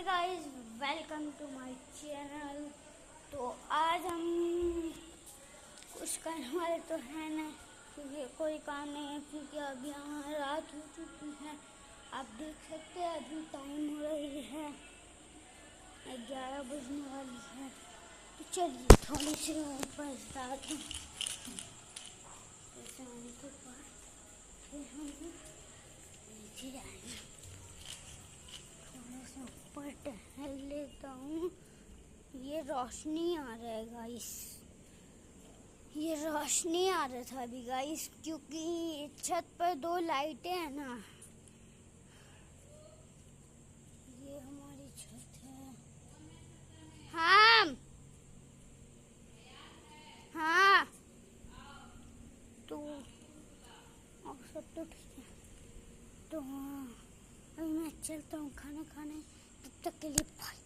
Guys, welcome to my channel. तो आज हम कुछ करने वाले तो है नहीं, क्योंकि कोई काम नहीं है, क्योंकि अभी यहाँ रात हो चुकी है। आप देख सकते हैं अभी टाइम हो रही है 11 बजने वाली है। तो चलिए थोड़ी सी ऊपर जाते हैं, फिर हम नीचे जाएंगे। थोड़ा सा ऊपर टहल लेता हूँ। ये रोशनी आ रहा है गाइस, ये रोशनी आ रहा था अभी गाइस, क्योंकि छत पर 2 लाइटें हैं ना। ये हमारी छत है। हाँ तो और सब तो ठीक है। तो अभी मैं चलता हूँ खाना खाने, तब तक के लिए बाय।